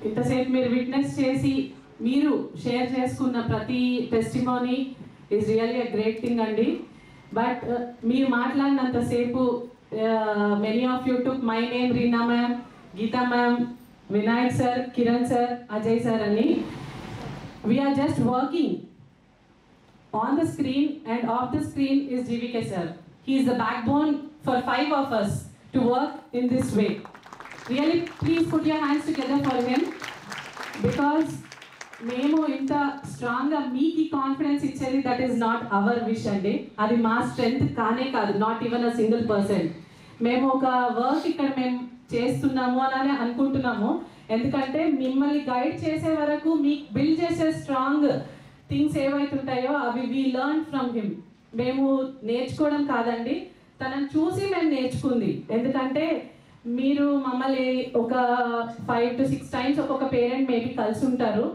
ఇంతసేపు మీరు విట్నెస్ చేసి మీరు షేర్ చేసుకున్న ప్రతి testimony is really a great thing అండి. బట్ మీరు మాట్లాడినంతసేపు many of you took my name, Reena ma'am, Geeta ma'am, Vinayak sir, Kiran sir, Ajay sir అని. We are just working on the screen, and off the screen is GVK sir. He is the backbone for 5 of us to work in this way. Really, please put your hands together for him, because మేము ఇంత స్ట్రాంగ్గా మీకు confidence ఇచ్చేది that is not our wish అండి. అది మా strength కానే కాదు, not even a single person. మేము ఒక వర్క్ ఇక్కడ మేము చేస్తున్నాము అని అనుకుంటున్నాము, ఎందుకంటే మిమ్మల్ని గైడ్ చేసే వరకు మీకు బిల్డ్ చేసే స్ట్రాంగ్ థింగ్స్ ఏవైతుంటాయో అవి వీ లెర్న్ ఫ్రమ్ హిమ్. మేము నేర్చుకోవడం కాదండి, తనని చూసి మేము నేర్చుకుంది. ఎందుకంటే మీరు మమ్మల్ని ఒక 5 to 6 times ఒక్కొక్క పేరెంట్ మేబీ కలిసి ఉంటారు,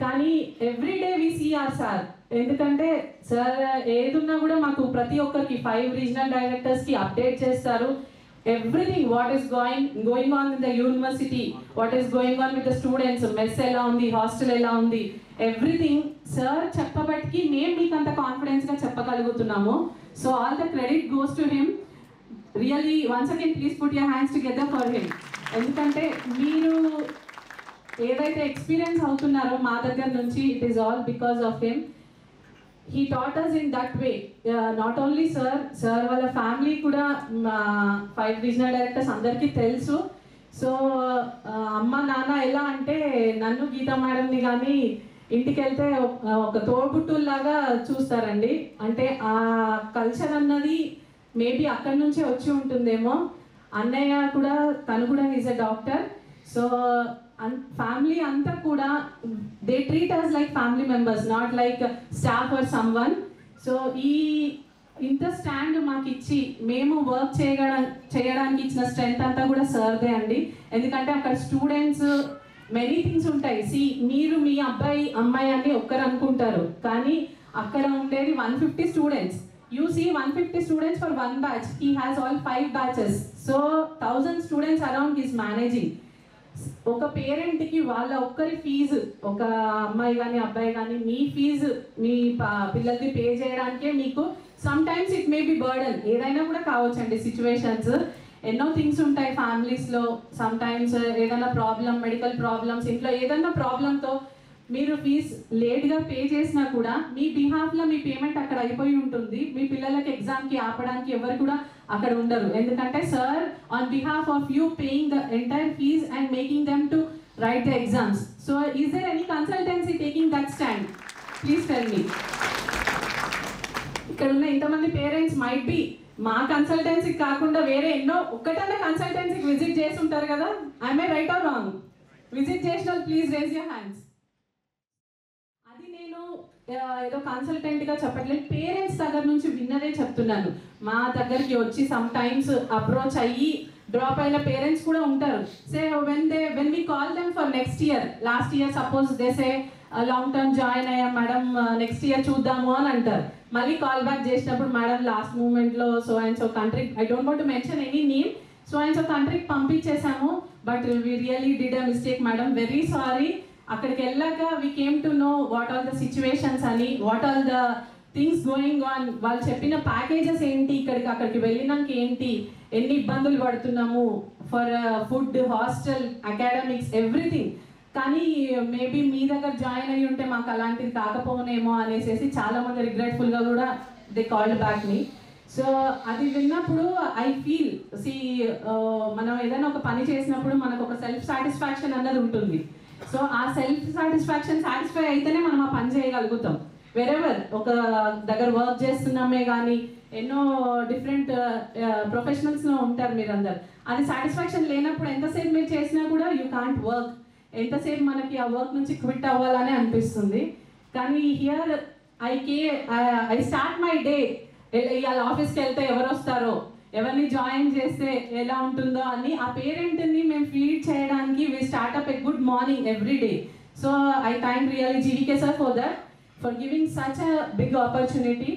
కానీ everyday we see our sir. ఎందుకంటే సార్ ఏదున్నా కూడా మాకు ప్రతి ఒక్కరికి 5 రీజనల్ డైరెక్టర్స్కి అప్డేట్ చేస్తారు. Everything what is going on in the university, what is going on with the students, mess ఎలా ఉంది, హాస్టల్ ఎలా ఉంది, ఎవ్రీథింగ్ సార్ చెప్పబట్టి మేము మీకు అంత కాన్ఫిడెన్స్గా చెప్పగలుగుతున్నాము. So all the credit goes to him. Really once again please put your hands together for him. ఎందుకంటే మీరు ఏదైతే ఎక్స్పీరియన్స్ అవుతున్నారో మా దగ్గర నుంచి, it is all because of him. He taught us in that way. Not only sir వాళ్ళ family కూడా 5 regional directors అందరికీ తెలుసు. సో అమ్మ నాన్న ఎలా అంటే నన్ను గీతా మేడంని కానీ ఇంటికి వెళ్తే ఒక తోడుబుట్టులాగా చూస్తారండి. అంటే ఆ కల్చర్ అన్నది మేబీ అక్కడి నుంచే వచ్చి ఉంటుందేమో. అన్నయ్య కూడా, తను కూడా is a doctor. So family అంతా కూడా they treat us like family members, not like staff or someone. So ఈ ఇంత స్టాండ్ మాకు ఇచ్చి మేము వర్క్ చేయడానికి ఇచ్చిన స్ట్రెంగ్త్ అంతా కూడా సర్దే అండి. ఎందుకంటే అక్కడ స్టూడెంట్స్ మెనీ థింగ్స్ ఉంటాయి. మీరు మీ అబ్బాయి అమ్మాయి అని ఒక్కరు అనుకుంటారు, కానీ అక్కడ ఉండేది 150 students. You see 150 students for one batch. He has all 5 batches. So 1000 students around he is managing. ఒక పేరెంట్కి వాళ్ళ ఒక్కరి ఫీజు, ఒక అమ్మాయి కానీ అబ్బాయి కానీ మీ ఫీజు మీ పిల్లలకి పే చేయడానికే మీకు some times it may be burden. ఏదైనా కూడా కావచ్చండి సిచ్యువేషన్స్, ఎన్నో థింగ్స్ ఉంటాయి ఫ్యామిలీస్లో. సమ్ టైమ్స్ ఏదైనా ప్రాబ్లం, మెడికల్ ప్రాబ్లమ్స్, ఇంట్లో ఏదైనా ప్రాబ్లంతో మీరు ఫీజ్ లేట్గా పే చేసినా కూడా మీ బిహాఫ్లో మీ పేమెంట్ అక్కడ అయిపోయి ఉంటుంది. మీ పిల్లలకి ఎగ్జామ్కి ఆపడానికి ఎవరు కూడా అక్కడ ఉండరు. ఎందుకంటే sir on behalf of you paying the entire fees and making them to write the exams. So is there any consultancy taking that stand? Please tell me. ఇక్కడ ఉన్న ఇంతమంది పేరెంట్స్ మైట్ బి మా కన్సల్టెన్సీ కాకుండా వేరే ఎన్నో ఒక్కటన్నా కన్సల్టెన్సీకి visit చేసి ఉంటారు కదా. I may right or wrong? Visit చేసిన వాళ్ళు ప్లీజ్ రేజ్ యువర్ హ్యాండ్స్. అది నేను ఏదో కన్సల్టెంట్గా చెప్పట్లేదు, పేరెంట్స్ దగ్గర నుంచి విన్నదే చెప్తున్నాను. మా దగ్గరికి వచ్చి సమ్ టైమ్స్ అప్రోచ్ అయ్యి డ్రాప్ అయిన పేరెంట్స్ కూడా ఉంటారు. Say when we call them for next year, last year suppose they say long term join అయ్యాం మేడం, నెక్స్ట్ ఇయర్ చూద్దాము అని అంటారు. మళ్ళీ కాల్ బ్యాక్ చేసినప్పుడు మేడం లాస్ట్ మూమెంట్లో so and so country, I don't want to mention any name, so and so కంట్రీకి పంపించేసాము, but we really did a mistake madam, very sorry. అక్కడికి వెళ్ళాక we came to know what are the situations అని, what are the things going on, వాళ్ళు చెప్పిన packages ఏంటి, అక్కడికి వెళ్ళినాక ఏంటి, ఎన్ని ఇబ్బందులు పడుతున్నాము for food, hostel, academics, everything. కానీ మేబీ మీ దగ్గర జాయిన్ అయ్యి ఉంటే మాకు అలాంటిది కాకపోనేమో అనేసి చాలామంది రిగ్రెట్ఫుల్గా కూడా they called back me. So అది విన్నప్పుడు ఐ ఫీల్ మనం ఏదైనా ఒక పని చేసినప్పుడు మనకు ఒక సెల్ఫ్ సాటిస్ఫాక్షన్ అన్నది ఉంటుంది. సో ఆ సెల్ఫ్ సాటిస్ఫై అయితేనే మనం ఆ పని చేయగలుగుతాం. వెరెవర్ ఒక దగ్గర వర్క్ చేస్తున్నామే కానీ ఎన్నో డిఫరెంట్ ప్రొఫెషనల్స్లో ఉంటారు మీరందరు. అది సాటిస్ఫాక్షన్ లేనప్పుడు ఎంతసేపు మీరు చేసినా కూడా యూ కాంట్ వర్క్. ఎంతసేపు మనకి ఆ వర్క్ నుంచి క్విట్ అవ్వాలని అనిపిస్తుంది. కానీ here I start my day. ఇవాళ ఆఫీస్కి వెళ్తే ఎవరు వస్తారో, ఎవరిని జాయిన్ చేస్తే ఎలా ఉంటుందో అని ఆ పేరెంట్ని మేము ఫీడ్ చేయడానికి we start up a good morning every day. So I thank really GVK sir for that, for giving such a big opportunity.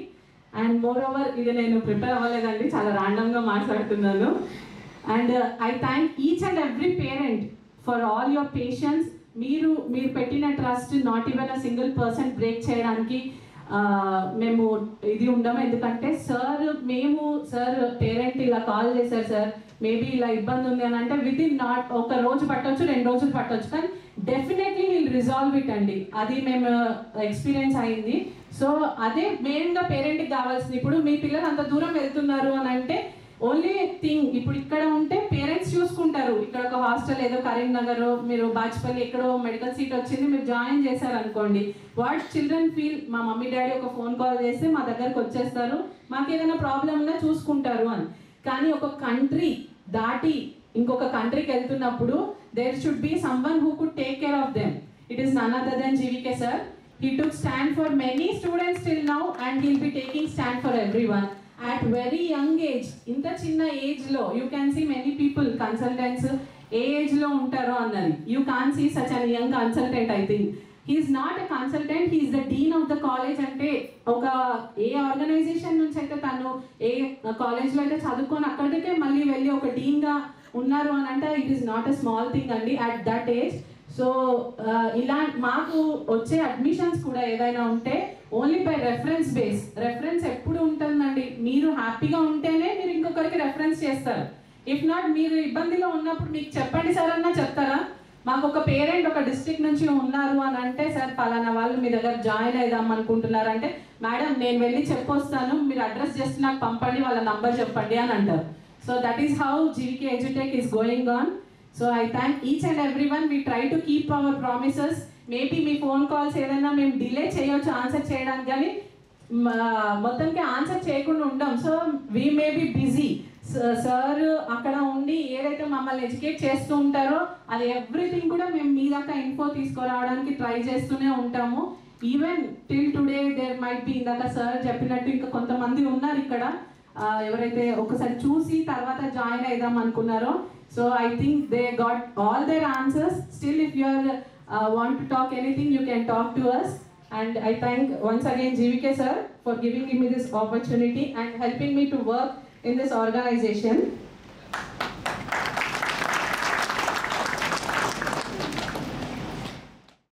And moreover ఇది నేను ప్రిపేర్ అవ్వలేదండి, చాలా ర్యాండమ్గా మాట్లాడుతున్నాను. And I thank each and every parent for all your patience. మీరు పెట్టిన trust not even a single percent break చేయడానికి మేము ఇది ఉండము. ఎందుకంటే సార్ పేరెంట్ ఇలా కాల్ చేశారు, సార్ మేబీ ఇలా ఇబ్బంది ఉంది అని అంటే వితిన్ నాట్ ఒక రోజు పట్టవచ్చు, 2 రోజులు పట్టవచ్చు, కానీ డెఫినెట్లీ విల్ రిజాల్వ్ ఇట్ అండి. అది మేము ఎక్స్పీరియన్స్ అయింది. సో అదే మెయిన్గా పేరెంట్కి కావాల్సింది. ఇప్పుడు మీ పిల్లలు అంత దూరం వెళ్తున్నారు అని అంటే ఓన్లీ థింగ్, ఇప్పుడు ఇక్కడ ఉంటే పేరెంట్స్ చూసుకుంటారు. ఇక్కడ ఒక హాస్టల్ ఏదో కరీంనగర్, మీరు బాజ్పల్లి ఎక్కడో మెడికల్ సీట్ వచ్చింది, మీరు జాయిన్ చేశారు అనుకోండి, వాట్ చిల్డ్రన్ ఫీల్, మా మమ్మీ డాడీ ఒక ఫోన్ కాల్ చేస్తే మా దగ్గరకు వచ్చేస్తారు, మాకు ఏదైనా ప్రాబ్లం ఉన్నా చూసుకుంటారు అని. కానీ ఒక కంట్రీ దాటి ఇంకొక కంట్రీకి వెళ్తున్నప్పుడు there should be someone who could take care of them. It is none other than GVK sir. He took stand for many students till now and he'll be taking stand for everyone. At very young age, ఇంత చిన్న ఏజ్లో you can see many people consultants ఏ ఏజ్లో ఉంటారో అన్నది. You can see such an young consultant. I think he's not a consultant, he's the dean of the college. అంటే ఒక ఏ organisation నుంచి అయితే తను ఏ కాలేజ్లో అయితే చదువుకొని అక్కడికే మళ్ళీ వెళ్ళి ఒక డీన్గా ఉన్నారు అని అంటే it is not a small thing అండి అట్ దట్ ఏజ్. సో ఇలా మాకు వచ్చే అడ్మిషన్స్ కూడా ఏదైనా ఉంటే only by reference base. Reference ఎప్పుడు ఉంటుందండి, మీరు హ్యాపీగా ఉంటేనే మీరు ఇంకొకరికి రెఫరెన్స్ చేస్తారు. ఇఫ్ నాట్, మీరు ఇబ్బందిలో ఉన్నప్పుడు మీకు చెప్పండి సార్ అన్నా చెప్తారా? మాకు ఒక పేరెంట్ ఒక డిస్ట్రిక్ట్ నుంచి ఉన్నారు అని అంటే, సార్ పలానా వాళ్ళు మీ దగ్గర జాయిన్ అయిదాం అనుకుంటున్నారు అంటే, మేడం నేను వెళ్ళి చెప్పొస్తాను, మీరు అడ్రస్ జస్ట్ నాకు పంపండి, వాళ్ళ నంబర్ చెప్పండి అని అంటారు. So that is how GVK edutech is going on. So I thank each and everyone. We try to keep our promises. Maybe me phone calls ఏదైనా మేము డిలే చేయొచ్చు ఆన్సర్ చేయడానికి, కానీ మొత్తంకి ఆన్సర్ చేయకుండా ఉంటాం. So we may be busy. Sir అక్కడ ఉండి ఏదైతే మమ్మల్ని ఎడ్యుకేట్ చేస్తూ ఉంటారో అది ఎవ్రీథింగ్ కూడా మేము మీ దాకా ఇన్ఫో తీసుకురావడానికి ట్రై చేస్తూనే ఉంటాము. Even till today there might be, ఇందాక సార్ చెప్పినట్టు ఇంకా కొంతమంది ఉన్నారు ఇక్కడ ఎవరైతే ఒకసారి చూసి తర్వాత జాయిన్ అయిదాం అనుకున్నారో. So I think they got all their answers. Still, if you want to talk anything, you can talk to us. And I thank once again GVK sir for giving me this opportunity and helping me to work in this organization.